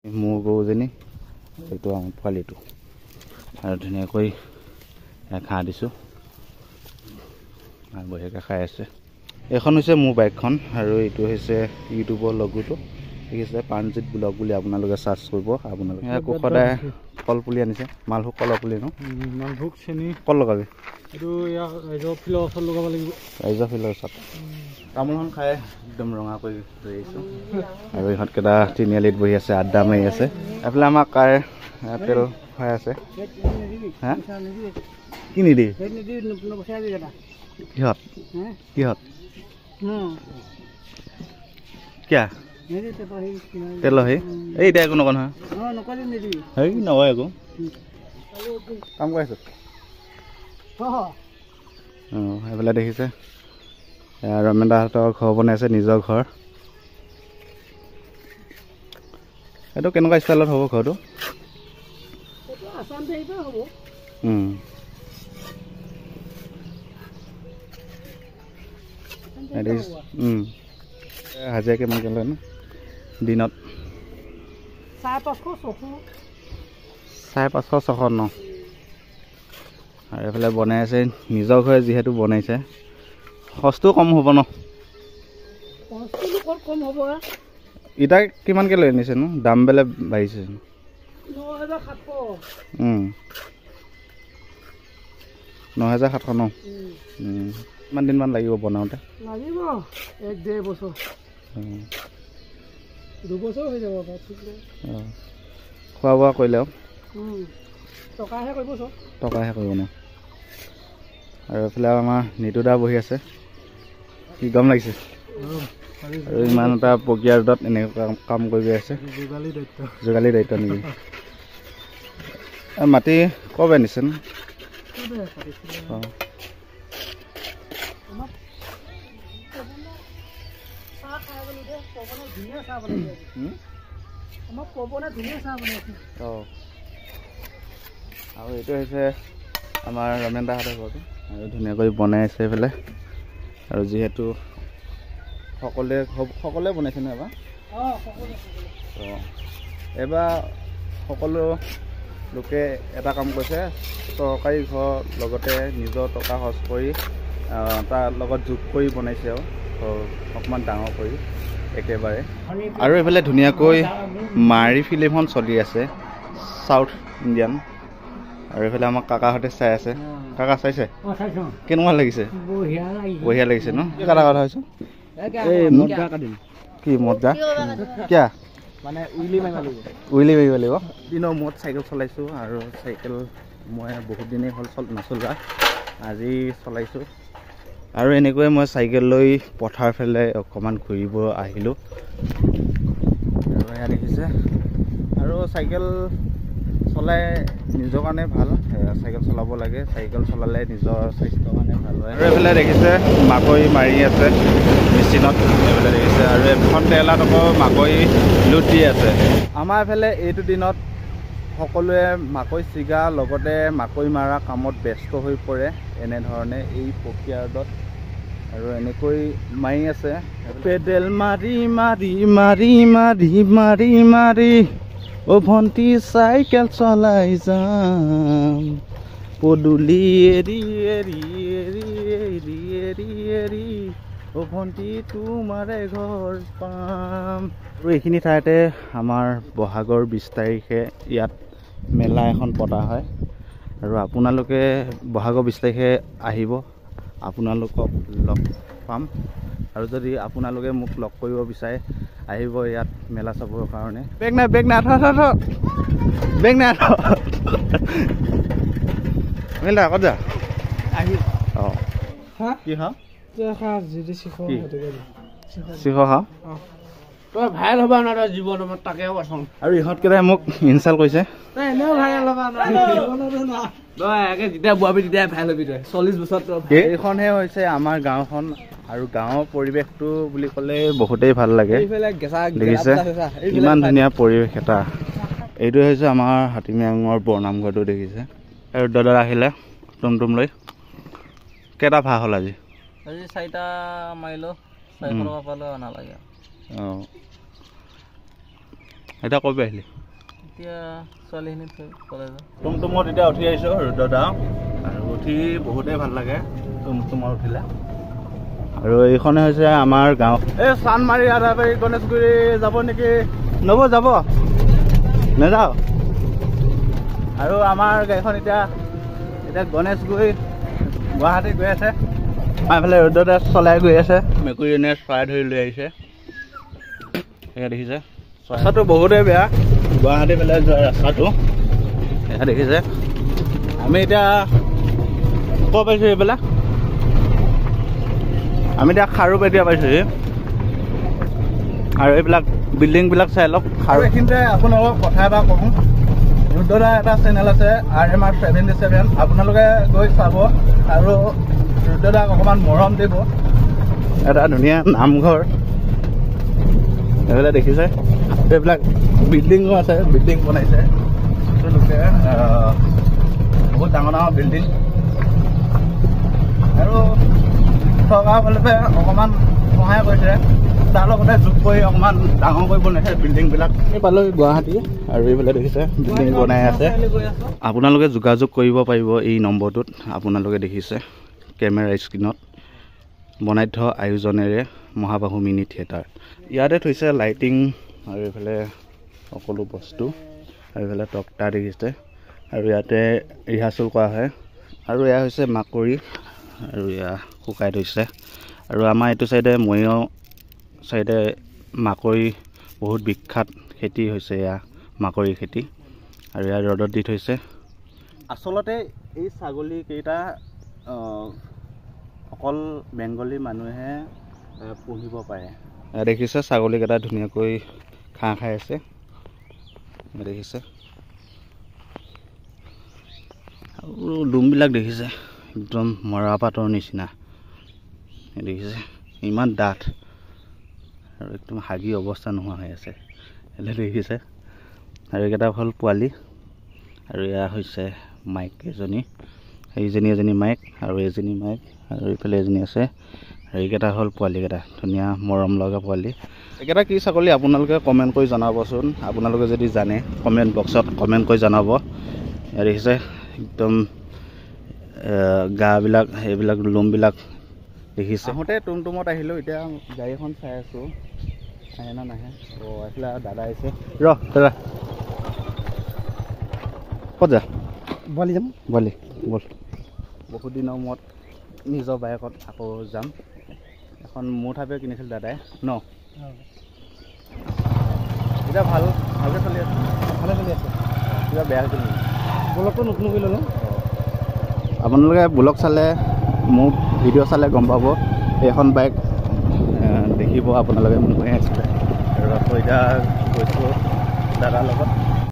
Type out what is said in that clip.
মোৰ গৰুজনী এইটো আমাৰ পোৱালিটো আৰু ধুনীয়াকৈ ঘাঁহ দিছোঁ আৰু বঢ়িয়াকৈ খাই আছে। এইখন হৈছে মোৰ বাইকখন আৰু এইটো হৈছে ইউটিউবৰ লগোটো দেখিছে প্ৰাণজিৎ ব্লগ বুলি আপোনালোকে চাৰ্চ কৰিব। আপোনালোকে আকৌ সদায় কল পুলি আনিছে মালভোগ কলৰ পুলি ন মালভোগ চেনি কল লগাবি এইটো ৰাইজৰ ফিলৰ ওচৰত লগাব লাগিব। ৰাইজৰ ফিলৰ ওচৰত তামোলখন খাই একদম ৰঙা কৰি লৈ আহিছোঁ আৰু ইহঁতকেইটা তিনিআলিত বহি আছে আড্ডা মাৰি আছে। এইফালে আমাৰ কাৰ তেল খুৱাই আছে। হা কি নিদি কিহত কিহত কিয়া তেল সেই এই এতিয়া একো নকওঁ নহয় হেৰি নকয় একো কাম কৰি আছোঁ। সেইফালে দেখিছে ৰমেন দাহঁতৰ ঘৰ বনাইছে নিজৰ ঘৰ। এইটো কেনেকুৱা ষ্টাইলত হ'ব ঘৰটো? হাজিৰা কিমানকৈ লয় ন দিনত? 550-600 ন। আৰু এইফালে বনাই আছে নিজৰ ঘৰে যিহেতু বনাইছে খৰচটো কম হ'ব ন? ইটা কিমানকৈ লৈ আনিছে নো? দাম বেলেগ বাঢ়িছে 9,700 ন? কিমান দিনমান লাগিব বনাওঁতে? লাগিব 1-1.5 বছৰ 2 বছৰ হৈ যাব। খোৱা বোৱা কৰিলে আৰু টকাহে কৰিব চব টকাহে কৰিব ন। আৰু এইফালে আমাৰ নিতুদা বহি আছে কি গৰম লাগিছে আৰু ইমান এটা প্ৰক্ৰিয়া ৰোডত এনেকুৱা কাম কৰি আছে। যোগালী দায়িত্ব নেকি? মাটি কবে আনিছে ন? আৰু এইটো হৈছে আমাৰ ৰমেন দাহঁতৰ ঘৰটো আৰু ধুনীয়াকৈ বনাই আছে এইফালে। আৰু যিহেতু সকলোৱে বনাইছে ন এবাৰ? এইবাৰ সকলো লোকে এটা কাম কৰিছে চৰকাৰী ঘৰ লগতে নিজৰ টকা খৰচ কৰি তাৰ লগত যোগ কৰি বনাইছে আৰু অকণমান ডাঙৰ কৰি একেবাৰে। আৰু এইফালে ধুনীয়াকৈ মাৰি ফিল্মখন চলি আছে চাউথ ইণ্ডিয়ান। আৰু এইফালে আমাৰ কাকাহঁতে চাই আছে। কাকা চাইছে কেনেকুৱা লাগিছে? বঢ়িয়া লাগিছে ন? কি কথা হৈছে কি মজা কিয়া মানে উইলি মাৰিব লাগিব। দিনৰ মূৰত চাইকেল চলাইছোঁ আৰু চাইকেল মই বহুত দিনেই হ'ল নচলোৱা আজি চলাইছোঁ। আৰু এনেকৈ মই চাইকেল লৈ পথাৰ ফালে অকণমান ঘূৰিব আহিলোঁ আৰু এয়া দেখিছে। আৰু চাইকেল চলাই নিজৰ কাৰণে ভাল, চাইকেল চলাব লাগে। চাইকেল চলালে নিজৰ স্বাস্থ্যৰ কাৰণে ভাল হয়। আৰু এইফালে দেখিছে মাকৈ মাৰি আছে মেচিনত এইফালে দেখিছে। আৰু এখন ট্ৰেইলাৰত আকৌ মাকৈ লোড দি আছে। আমাৰ এইফালে এইটো দিনত সকলোৱে মাকৈ ছিগা লগতে মাকৈ মাৰা কামত ব্যস্ত হৈ পৰে এনেধৰণে এই প্ৰক্ৰিয়া ৰোডত। আৰু এনেকৈ মাৰি আছে পেডেল মাৰি মাৰি মাৰি মাৰি মাৰি মাৰি অ' ভণ্টি চাইকেল চলাই যাম পদূলি এৰি এৰি এৰি এৰি এৰি এৰি অ' ভণ্টি তোমাৰে ঘৰ পাম। আৰু এইখিনি ঠাইতে আমাৰ বহাগৰ 20 তাৰিখে ইয়াত মেলা এখন পতা হয়। আৰু আপোনালোকে বহাগৰ 20 তাৰিখে আহিব, আপোনালোকক লগ পাম। আৰু যদি আপোনালোকে মোক লগ কৰিব বিচাৰে আহিব ইয়াত মেলা চাবৰ কাৰণে। বেগ নাই বেগ নাই বেগ নাই মেলা ক'ত যা আহি অঁ কি খাওঁ চিখ খাওঁ তই ভাইৰেল হ'বা না তই জীৱনত তাকে পচন্দ। আৰু ইহঁতকেইটাই মোক ইনচাল কৰিছে যেতিয়া বোৱাবি তেতিয়াই ভাইৰেল হ'বি তই 40 বছৰত। এইখনহে হৈছে আমাৰ গাঁওখন আৰু গাঁৱৰ পৰিৱেশটো বুলি ক'লে বহুতেই ভাল লাগে। দেখিছে ইমান ধুনীয়া পৰিৱেশ এটা। এইটো হৈছে আমাৰ হাতীমিয়াঙৰ বৰনামঘৰটো দেখিছে। আৰু দাদা আহিলে টুমটুম লৈ কেইটা ভাড়া হ'ল আজি? 4টা মাৰিলোঁ 400 টকা পালোঁ নালাগে। অঁ এতিয়া ক'ৰ পৰা আহিলি এতিয়া ছোৱালীখিনি থৈ কলেজত টুমটুমত এতিয়া উঠি আহিছোঁ ৰুদ্ৰদা আৰু উঠি বহুতেই ভাল লাগে টুমটুমত উঠিলে আৰু এইখনে হৈছে আমাৰ গাঁও এই চানমাৰী আদাবাৰী গণেশগুৰি যাব নেকি নব যাব নাযাওঁ আৰু আমাৰ গাড়ীখন এতিয়া গণেশগুৰি গুৱাহাটী গৈ আছে আমাৰ এইফালে ৰুদ্ৰদা চলাই গৈ আছে মেকুৰীজনীয়ে চৰাই ধৰি লৈ আহিছে এয়া দেখিছে ৰাস্তাটো বহুতেই বেয়া গুৱাহাটী ফালে যোৱা ৰাস্তাটো এয়া দেখিছে আমি এতিয়া ক'ৰ পাইছোঁ এইফালে আমি এতিয়া খাৰুপেটীয়া পাইছোঁহি আৰু এইবিলাক বিল্ডিংবিলাক চাই লওক আৰু এইখিনিতে আপোনালোকক কথা এটা কওঁ ৰুদ্ৰদাৰ এটা চেনেল আছে RMR77 আপোনালোকে গৈ চাব আৰু ৰুদ্ৰদাক অকণমান মৰম দিব এটা ধুনীয়া নামঘৰ এইবিলাক দেখিছে এইবিলাক বিল্ডিঙো আছে বিল্ডিং বনাইছে তেওঁলোকে বহুত ডাঙৰ ডাঙৰ বিল্ডিং আৰু চৰকাৰৰ ফালৰ পৰা অকণমান সহায় কৰিছে তাৰ লগতে যোগ কৰি অকণমান ডাঙৰ কৰি বনাইছে বিল্ডিংবিলাক এই পালোঁ গুৱাহাটী আৰু এইফালে দেখিছে বিল্ডিং বনাই আছে আপোনালোকে যোগাযোগ কৰিব পাৰিব এই নম্বৰটোত আপোনালোকে দেখিছে কেমেৰা স্ক্ৰীণত বনাই থোৱা আয়োজনেৰে মহাবাহু মিনি থিয়েটাৰ ইয়াতে থৈছে লাইটিং আৰু এইফালে সকলো বস্তু আৰু এইফালে তক্তা দেখিছে আৰু ইয়াতে ৰিহাৰ্চেল কৰা হয় আৰু এয়া হৈছে মাকৰি আৰু এয়া শুকাই থৈছে আৰু আমাৰ এইটো চাইডে ময়ো চাইডে মাকৰি বহুত বিখ্যাত খেতি হৈছে এয়া মাকৰি খেতি আৰু ইয়াত ৰ'দত দি থৈছে আচলতে এই ছাগলীকেইটা অকল বেংগলী মানুহে পুহিব পাৰে দেখিছে ছাগলীকেইটা ধুনীয়াকৈ ঘাঁহ খাই আছে দেখিছে আৰু ডুমবিলাক দেখিছে একদম মৰাপাতৰ নিচিনা দেখিছে ইমান ডাঠ আৰু একদম হাগি অৱস্থা নোহোৱা হৈ আছে এনে দেখিছে আৰু এইকেইটা হ'ল পোৱালি আৰু এয়া হৈছে মাইক এজনী এজনী মাইক আৰু এজনী মাইক আৰু এইফালে এজনী আছে আৰু এইকেইটা হ'ল পোৱালিকেইটা ধুনীয়া মৰম লগা পোৱালি এইকেইটা কি ছাগলী আপোনালোকে কমেণ্ট কৰি জনাবচোন আপোনালোকে যদি জানে কমেণ্ট বক্সত কমেণ্ট কৰি জনাব এয়া দেখিছে একদম গাবিলাক এইবিলাক লোমবিলাক দেখিছে আহোঁতে টুমটুমত আহিলোঁ এতিয়া গাড়ীখন চাই আছোঁ আহে না নাহে এইফালে দাদা আহিছে দাদা ক'ত যা বলি যাম বল বহুত দিনৰ মূৰত নিজৰ বাইকত আকৌ যাম এখন মোৰ ঠাইপে কিনিছিল দাদাই ন এতিয়া ভালকৈ চলি আছে ভালে চলি আছে কিবা বেয়া হৈছিল নেকি ব্লগটো নতুন কৰি ল'লোঁ আপোনালোকে ব্লগ চালে মোৰ ভিডিঅ' চালে গম পাব এইখন বাইক দেখিব আপোনালোকে মই আছিলে আৰু আকৌ এতিয়া গৈছোঁ দাদাৰ লগত